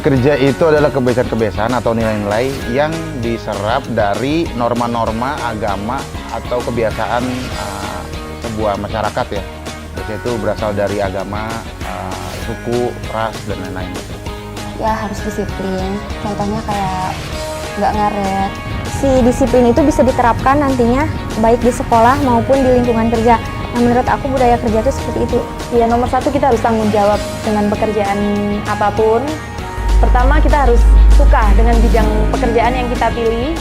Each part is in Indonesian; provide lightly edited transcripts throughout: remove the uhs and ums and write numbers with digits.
Kerja itu adalah kebiasaan-kebiasaan atau nilai-nilai yang diserap dari norma-norma agama atau kebiasaan sebuah masyarakat ya. Biasanya itu berasal dari agama, suku, ras, dan lain-lain. Ya harus disiplin, contohnya kayak nggak ngaret. Si disiplin itu bisa diterapkan nantinya baik di sekolah maupun di lingkungan kerja. Nah, menurut aku budaya kerja itu seperti itu. Ya nomor satu kita harus tanggung jawab dengan pekerjaan apapun. Pertama, kita harus suka dengan bidang pekerjaan yang kita pilih.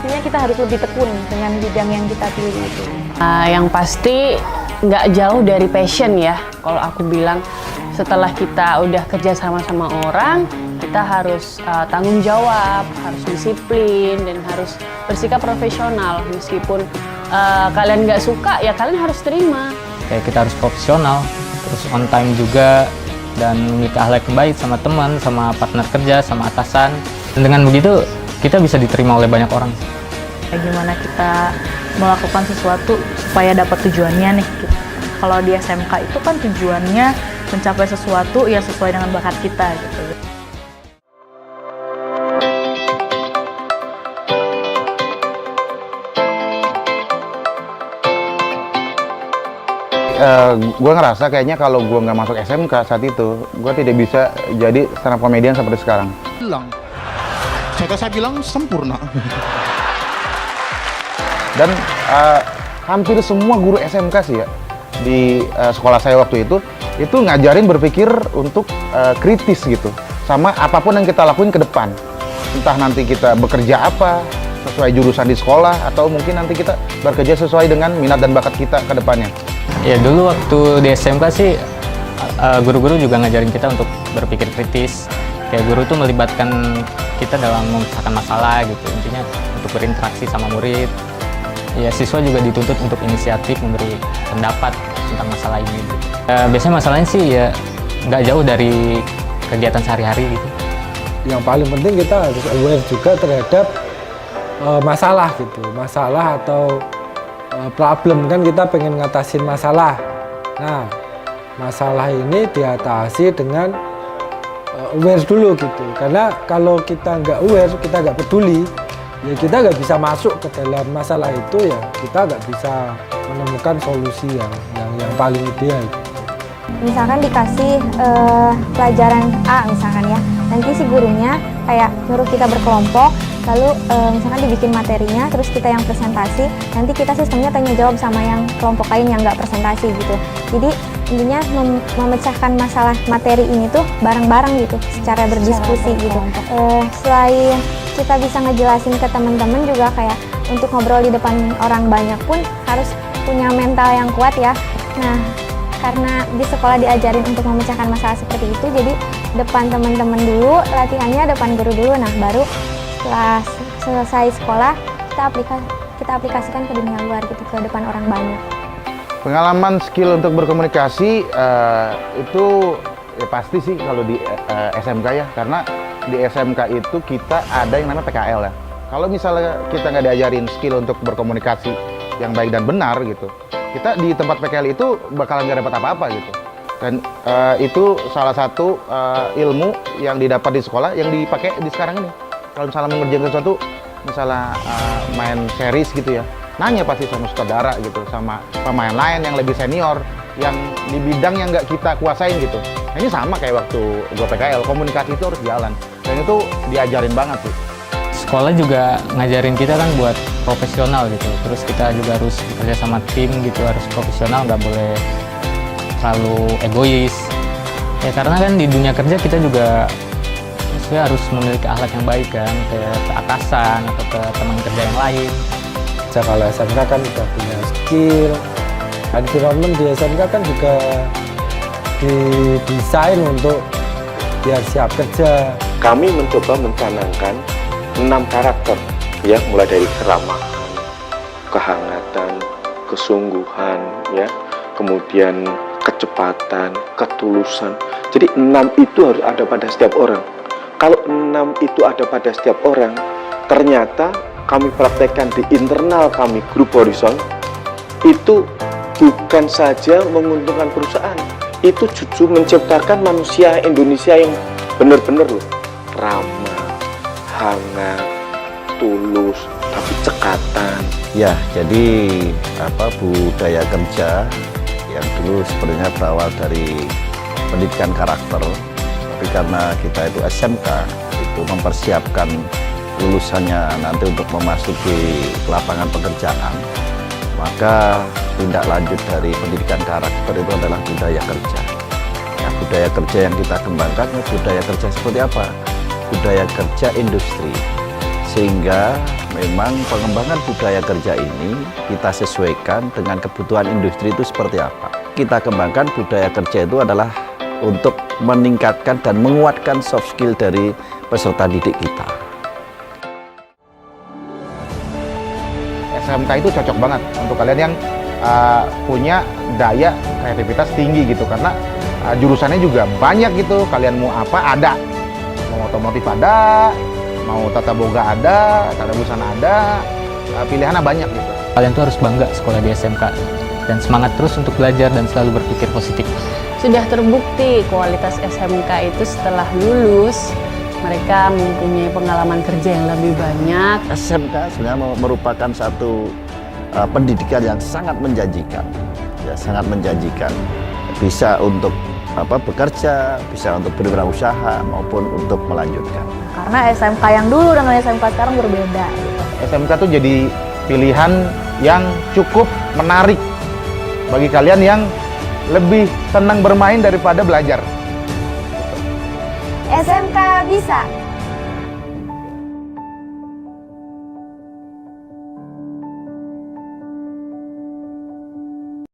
Artinya kita harus lebih tekun dengan bidang yang kita pilih itu. Yang pasti nggak jauh dari passion ya. Kalau aku bilang setelah kita udah kerja sama-sama orang, kita harus tanggung jawab, harus disiplin, dan harus bersikap profesional. Meskipun kalian nggak suka, ya kalian harus terima. Kayak kita harus profesional, terus on time juga, dan memiliki akhlak yang baik sama teman, sama partner kerja, sama atasan. Dan dengan begitu kita bisa diterima oleh banyak orang. Gimana kita melakukan sesuatu supaya dapat tujuannya nih. Kalau di SMK itu kan tujuannya mencapai sesuatu ya sesuai dengan bakat kita gitu. Gue ngerasa kayaknya kalau gue nggak masuk SMK saat itu, gue tidak bisa jadi stand up comedian seperti sekarang. Saya bilang sempurna. Dan hampir semua guru SMK sih ya, di sekolah saya waktu itu ngajarin berpikir untuk kritis gitu, sama apapun yang kita lakuin ke depan. Entah nanti kita bekerja apa, sesuai jurusan di sekolah, atau mungkin nanti kita bekerja sesuai dengan minat dan bakat kita ke depannya. Ya dulu waktu di SMK sih guru-guru juga ngajarin kita untuk berpikir kritis. Kayak guru tuh melibatkan kita dalam memecahkan masalah gitu, intinya untuk berinteraksi sama murid. Ya siswa juga dituntut untuk inisiatif memberi pendapat tentang masalah ini gitu. Biasanya masalahnya sih ya nggak jauh dari kegiatan sehari-hari gitu. Yang paling penting kita harus aware juga terhadap masalah gitu, masalah atau problem, kan kita pengen ngatasin masalah. Nah, masalah ini diatasi dengan aware dulu gitu. Karena kalau kita nggak aware, kita nggak peduli, ya kita nggak bisa masuk ke dalam masalah itu, ya kita nggak bisa menemukan solusi yang paling ideal. Misalkan dikasih pelajaran A misalkan ya, nanti si gurunya kayak nyuruh kita berkelompok, lalu misalkan dibikin materinya, terus kita yang presentasi, nanti kita sistemnya tanya jawab sama yang kelompok lain yang nggak presentasi gitu. Jadi intinya memecahkan masalah materi ini tuh bareng-bareng gitu, secara berdiskusi gitu. Selain kita bisa ngejelasin ke teman-teman juga kayak untuk ngobrol di depan orang banyak pun harus punya mental yang kuat ya. Nah, karena di sekolah diajarin untuk memecahkan masalah seperti itu, jadi depan teman-teman dulu, latihannya depan guru dulu. Nah, baru setelah selesai sekolah kita aplikasikan ke dunia luar gitu, ke depan orang banyak. Pengalaman skill untuk berkomunikasi itu ya pasti sih kalau di SMK ya, karena di SMK itu kita ada yang namanya PKL ya. Kalau misalnya kita nggak diajarin skill untuk berkomunikasi yang baik dan benar gitu, kita di tempat PKL itu bakalan nggak dapat apa-apa gitu. Dan itu salah satu ilmu yang didapat di sekolah yang dipakai di sekarang ini. Kalau misalnya mengerjakan sesuatu, misalnya main series gitu ya, nanya pasti sama sutradara gitu, sama pemain lain yang lebih senior, yang di bidang yang nggak kita kuasain gitu. Nah, ini sama kayak waktu gue PKL, komunikasi itu harus jalan, dan itu diajarin banget sih. Sekolah juga ngajarin kita kan buat profesional gitu, terus kita juga harus bekerja sama tim gitu, harus profesional, nggak boleh terlalu egois. Ya karena kan di dunia kerja kita juga harus memiliki akhlak yang baik kan, ke atasan atau ke teman kerja yang lain. Kalau SMK kan udah punya skill, environment di SMK kan juga didesain untuk biar siap kerja. Kami mencoba mencanangkan 6 karakter ya, mulai dari keramahan, kehangatan, kesungguhan, ya, kemudian kecepatan, ketulusan. Jadi 6 itu harus ada pada setiap orang. Kalau 6 itu ada pada setiap orang, ternyata kami praktekkan di internal kami grup Horizon, itu bukan saja menguntungkan perusahaan, itu justru menciptakan manusia Indonesia yang benar-benar loh, ramah, hangat, tulus, tapi cekatan. Ya, jadi budaya kerja yang dulu sebenarnya berawal dari pendidikan karakter, tapi karena kita itu SMK, itu mempersiapkan lulusannya nanti untuk memasuki lapangan pekerjaan, maka tindak lanjut dari pendidikan karakter itu adalah budaya kerja. Ya, budaya kerja yang kita kembangkan, budaya kerja seperti apa? Budaya kerja industri. Sehingga memang pengembangan budaya kerja ini kita sesuaikan dengan kebutuhan industri itu seperti apa. Kita kembangkan budaya kerja itu adalah untuk meningkatkan dan menguatkan soft skill dari peserta didik kita. SMK itu cocok banget untuk kalian yang punya daya kreativitas tinggi gitu, karena jurusannya juga banyak gitu. Kalian mau apa ada, mau otomotif ada, mau tata boga ada, tata busana ada, pilihannya banyak gitu. Kalian tuh harus bangga sekolah di SMK dan semangat terus untuk belajar dan selalu berpikir positif. Sudah terbukti kualitas SMK itu setelah lulus mereka mempunyai pengalaman kerja yang lebih banyak. SMK sebenarnya merupakan satu pendidikan yang sangat menjanjikan, ya sangat menjanjikan. Bisa untuk bekerja, bisa untuk berwirausaha maupun untuk melanjutkan. Karena SMK yang dulu dengan SMK sekarang berbeda. SMK tuh jadi pilihan yang cukup menarik bagi kalian yang lebih senang bermain daripada belajar. SMK bisa.